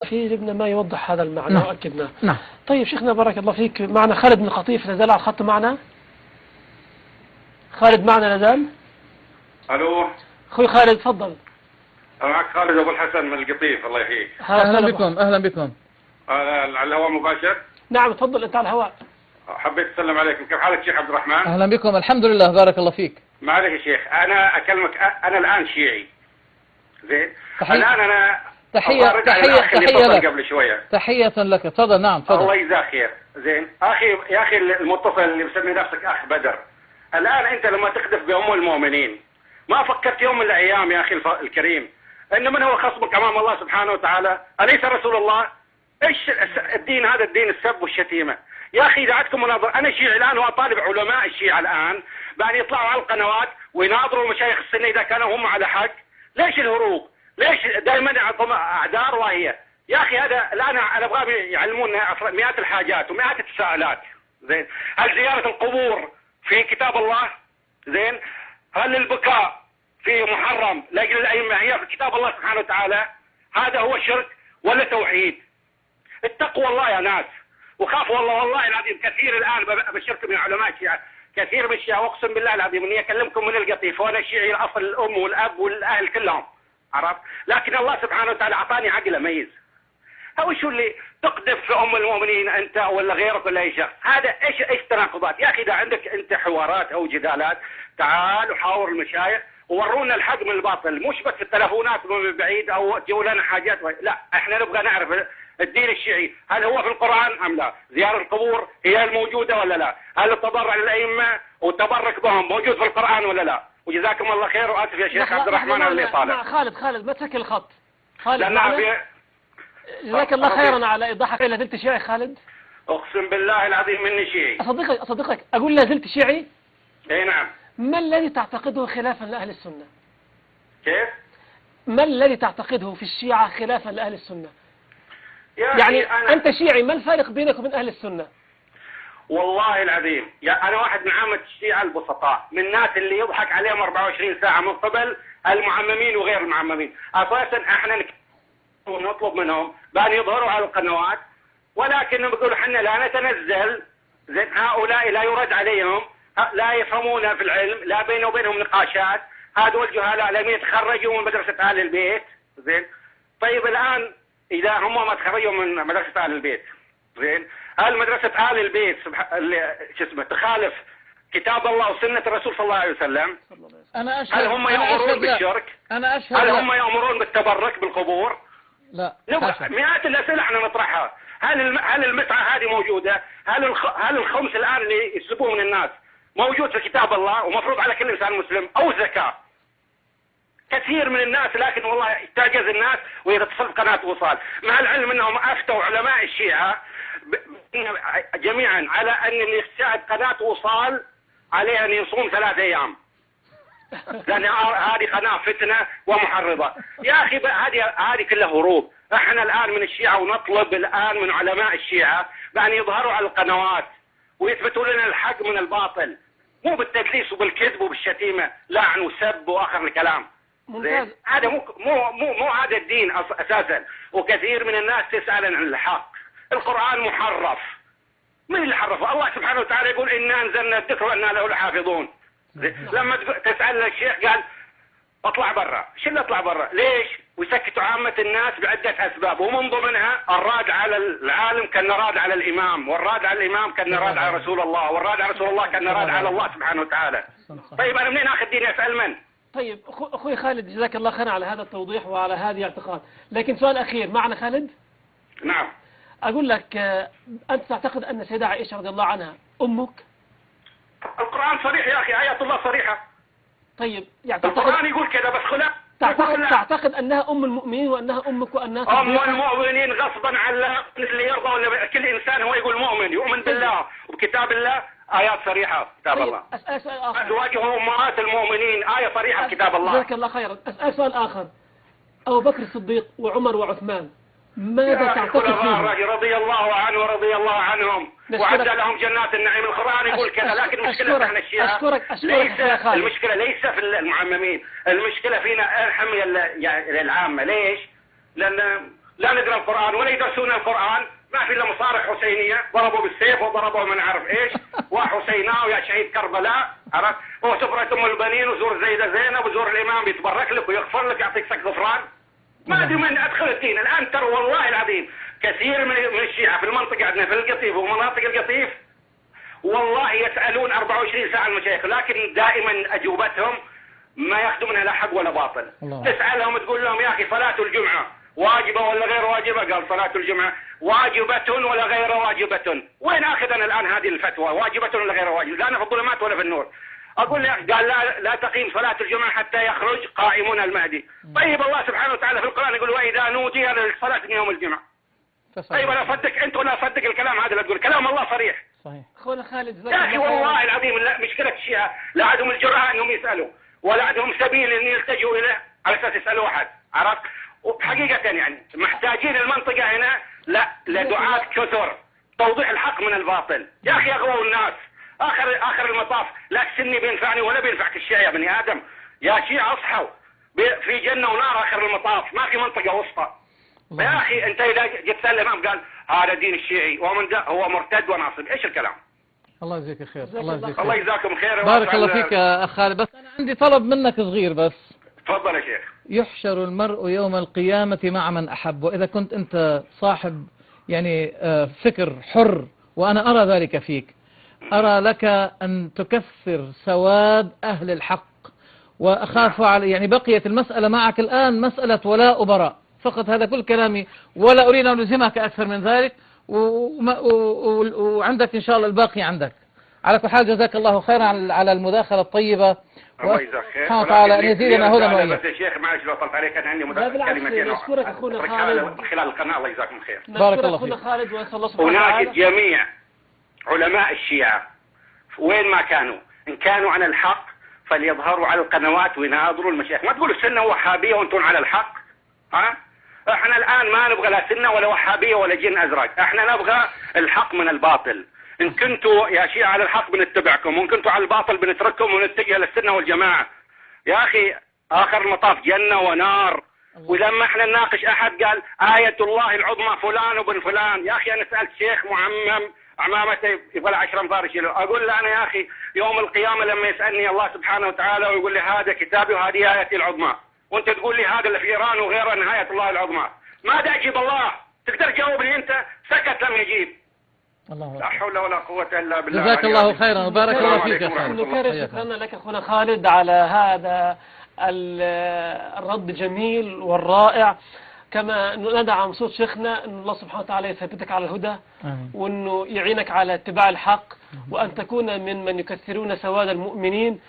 في جبنا ما يوضح هذا المعنى نعم. وأكدناه. نعم. طيب شيخنا بارك الله فيك، معنا خالد بن قطيف لازال على الخط معنا؟ خالد معنا لازال؟ الو أخوي خالد تفضل. معك خالد ابو الحسن من القطيف. الله يحييك. أهلا بكم. أهلا بكم. على الهواء مباشر. نعم تفضل أنت على الهواء. حبيت اسلم عليكم، كيف حالك شيخ عبد الرحمن؟ أهلا بكم، الحمد لله، بارك الله فيك. معلش يا شيخ، انا اكلمك، انا الان شيعي. زين. تحية. الان انا تحية لك لك. قبل شويه. تحية لك، تفضل. نعم تفضل. الله يجزاك خير. زين اخي، يا اخي المتصل اللي مسمي نفسك اخ بدر، الان انت لما تقذف بام المؤمنين ما فكرت يوم من الايام يا اخي الكريم ان من هو خصمك امام الله سبحانه وتعالى؟ اليس رسول الله؟ ايش الدين هذا؟ الدين السب والشتيمه. يا اخي اذا عندكم مناظر، انا شيعي الان واطالب علماء الشيعه الان بان يطلعوا على القنوات ويناظروا مشايخ السنه اذا كانوا هم على حق. ليش الهروب؟ ليش دائما اعذار واهيه؟ يا اخي هذا الان انا ابغى يعلمونا مئات الحاجات ومئات التساؤلات. زين، هل زياره القبور في كتاب الله؟ زين، هل البكاء في محرم لاجل الائمه هي في كتاب الله سبحانه وتعالى؟ هذا هو شرك ولا توحيد؟ اتقوا الله يا ناس وخافوا الله. والله العظيم كثير الان بشركم من علماء الشيعه، كثير من الشيعه، واقسم بالله العظيم اني اكلمكم من القطيف وانا شيعي الاصل، الام والاب والاهل كلهم، عرفت؟ لكن الله سبحانه وتعالى اعطاني عقل اميز. هو شو اللي تقذف في ام المؤمنين انت ولا غيرك ولا اي شخص؟ هذا ايش تناقضات؟ يا اخي اذا عندك انت حوارات او جدالات تعال وحاور المشايخ وورونا الحق من الباطل، مش بس في التلفونات من بعيد او تجيبوا لنا حاجات. لا، احنا نبغى نعرف الدين الشيعي هل هو في القرآن ام لا؟ زيارة القبور هي الموجودة ولا لا؟ هل التضرع للأئمة والتبرك بهم موجود في القرآن ولا لا؟ وجزاكم الله خير، واسف يا شيخ عبد الرحمن على الإطالة. خالد ما تسكر الخط. خالد لا جزاك الله خيرا على ايضاحك. لا زلت شيعي خالد؟ اقسم بالله العظيم مني شيعي. اصدقك اقول لا زلت شيعي؟ اي نعم. ما الذي تعتقده خلافا لأهل السنة؟ كيف؟ ما الذي تعتقده في الشيعة خلافا لأهل السنة؟ يعني أنت شيعي، ما الفارق بينك وبين أهل السنة؟ والله العظيم أنا واحد من عامة الشيعة البسطاء، من الناس اللي يضحك عليهم 24 ساعة من قبل المعممين وغير المعممين. أساسا احنا نطلب منهم بأن يظهروا على القنوات، ولكن بيقولوا احنا لا نتنزل. زين، هؤلاء لا يرد عليهم، لا يفهمون في العلم، لا بينه وبينهم نقاشات. هذول الجهلاء لم يتخرجوا من مدرسة آل البيت. زين، طيب الآن إذا هم ما تخرجوا من مدرسة آل البيت، زين، هل مدرسة آل البيت تخالف كتاب الله وسنة الرسول صلى الله عليه وسلم؟ أنا أشهد. هل هم يأمرون بالشرك؟ أنا أشهد. هل هم يأمرون بالتبرك بالقبور؟ لا. مئات الأسئلة احنا نطرحها. هل المتعة هذه موجودة؟ هل الخمس الآن اللي يسلبوه من الناس موجود في كتاب الله ومفروض على كل إنسان مسلم؟ أو زكاة؟ كثير من الناس، لكن والله تعجز الناس ويتصل قناة وصال، مع العلم أنهم أفتوا علماء الشيعة جميعا على أن اللي يشاهد قناة وصال عليه أن يصوم 3 أيام، لأن هذه قناة فتنة ومحرضة. يا أخي هذه كلها هروب. احنا الآن من الشيعة ونطلب الآن من علماء الشيعة بأن يظهروا على القنوات ويثبتوا لنا الحق من الباطل، مو بالتدليس وبالكذب وبالشتيمة، لعن وسب وآخر الكلام. ممتاز. هذا مو هذا الدين أساسا. وكثير من الناس تسأل عن الحق. القرآن محرف. من اللي حرفه؟ الله سبحانه وتعالى يقول إنا أنزلنا الذكر وإنا له لحافظون. لما تسأل الشيخ قال اطلع برا. شو اللي اطلع برا؟ ليش؟ ويسكتوا عامة الناس بعدة أسباب، ومن ضمنها الراد على العالم كان راد على الإمام، والراد على الإمام كان راد على رسول الله، والراد على رسول الله كان راد على الله سبحانه وتعالى. طيب أنا منين أخذ ديني؟ أسأل من؟ طيب أخوي خالد جزاك الله خير على هذا التوضيح وعلى هذه الاعتقاد، لكن سؤال أخير معنا خالد؟ نعم. أقول لك أنت تعتقد أن سيدة عائشة رضي الله عنها أمك؟ القرآن صريح يا أخي، آيات الله صريحة. طيب يعني القرآن يقول كذا بس خلاف. تعتقد أنها أم المؤمنين وأنها أمك وأنها أم المؤمنين غصبا على اللي يرضى، ولا كل إنسان هو يقول مؤمن يؤمن بالله وبكتاب الله، آيات صريحة كتاب الله. أسأل سؤال آخر. أزواجهم أمهات المؤمنين، آية صريحة كتاب الله. جزاك الله خيرا. أسأل سؤال آخر. أبو بكر الصديق وعمر وعثمان ماذا تعتقد فيهم؟ رضي الله عنه ورضي الله عنهم وعد لهم جنات النعيم. القرآن يقول كذا، لكن المشكلة احنا الشيعة. أشكرك المشكلة ليس في المعممين، المشكلة فينا الحمية العامة. ليش؟ لأن لا نقرأ القرآن ولا يدرسون القرآن، ما في إلا مصارع حسينية، ضربوا بالسيف وضربوا من عارف إيش، وحسيناء ويا شهيد كربلاء، عرفت؟ وسفرة أم البنين وزور زيدة زينب وزور الإمام بيتبرك لك ويغفر لك يعطيك سك غفران. ما أدري من أدخل الدين الآن. ترى والله العظيم كثير من الشيعة في المنطقة عندنا في القطيف ومناطق القطيف والله يسألون 24 ساعة المشايخ، لكن دائما أجوبتهم ما ياخذوا منها لا حق ولا باطل. تسألهم تقول لهم يا أخي صلاة الجمعة واجبة ولا غير واجبة؟ قال صلاة الجمعة واجبة ولا غير واجبة. وين أخذ أنا الآن هذه الفتوى واجبة ولا غير واجبة؟ لا أنا في الظلمات ولا في النور. أقول له قال لا تقيم صلاة الجمعة حتى يخرج قائمون المهدي. طيب الله سبحانه وتعالى في القرآن يقول وإذا نودي للصلاة من يوم الجمعة. طيب أنا أصدق أنت ولا أصدق الكلام هذا اللي تقول؟ كلام الله صريح. صحيح. أخونا خالد يا أخي والله العظيم لا مشكلة الشيعة لا عندهم الجرأة أنهم يسألوا ولا عندهم سبيل أن يلتجوا إليه على أساس يسألوا أحد، عرفت؟ وحقيقة يعني محتاجين المنطقة هنا لا لدعاة كثر توضيح الحق من الباطل. يا أخي أغووا الناس. آخر المطاف لا السني بينفعني ولا بينفعك الشيعة يا بني آدم. يا شيعة أصحوا في جنة ونار آخر المطاف، ما في منطقة وسطى. يا أخي أنت إذا جيت تسأل الإمام قال هذا دين الشيعي هو مرتد وناصب، إيش الكلام؟ الله يجزيك خير. الله يجزاكم خير. بارك الله فيك يا أخ خالد. بس أنا عندي طلب منك صغير بس. تفضل يا شيخ. يحشر المرء يوم القيامة مع من أحب، وإذا كنت أنت صاحب يعني فكر حر وأنا أرى ذلك فيك، أرى لك أن تكثر سواد أهل الحق، وأخاف على يعني بقيت المسألة معك الآن مسألة ولاء وبراء فقط، هذا كل كلامي، ولا أريد أن ألزمك أكثر من ذلك، وعندك إن شاء الله الباقي عندك. على كل حال جزاك الله خيرا على المداخلة الطيبة، الله يجزاك خير. سبحانه وتعالى أن يزيدنا هدى وإياك. بس يا شيخ معلش لو طلت عليك أنا عندي مداخلة كلمتين نشكرك أخونا خالد خلال القناة. الله يجزاكم خير. بارك الله أخونا فيك. خالد وأسأل الله سبحانه وتعالى. هناك جميع علماء الشيعة وين ما كانوا إن كانوا على الحق فليظهروا على القنوات ويناظروا المشايخ. ما تقولوا السنة وهابية وانتم على الحق. ها احنا الآن ما نبغى لا سنة ولا وهابية ولا جن أزرق، احنا نبغى الحق من الباطل. إن كنتوا يا شيعة على الحق بنتبعكم، وإن كنتوا على الباطل بنترككم ونتجه للسنة والجماعة. يا أخي آخر المطاف جنة ونار. ولما احنا نناقش أحد قال آية الله العظمى فلان وبن فلان، يا أخي أنا سألت شيخ معمم عمامته يبغى له 10 أنفار يشيله، أقول له أنا يا أخي يوم القيامة لما يسألني الله سبحانه وتعالى ويقول لي هذا كتابي وهذه آيتي العظمى، وأنت تقول لي هذا اللي في إيران وغيره نهاية الله العظمى، ماذا أجيب الله؟ تقدر تجاوبني أنت؟ سكت لم يجيب. الله لا حول ولا قوة إلا بالله. جزاك الله خيرا وبارك الله فيك يا خالد. خالد. شكرا لك أخونا خالد على هذا الرد الجميل والرائع، كما ندعم صوت شيخنا أن الله سبحانه وتعالى يثبتك على الهدى، وأنه يعينك على اتباع الحق، وأن تكون من يكثرون سواد المؤمنين.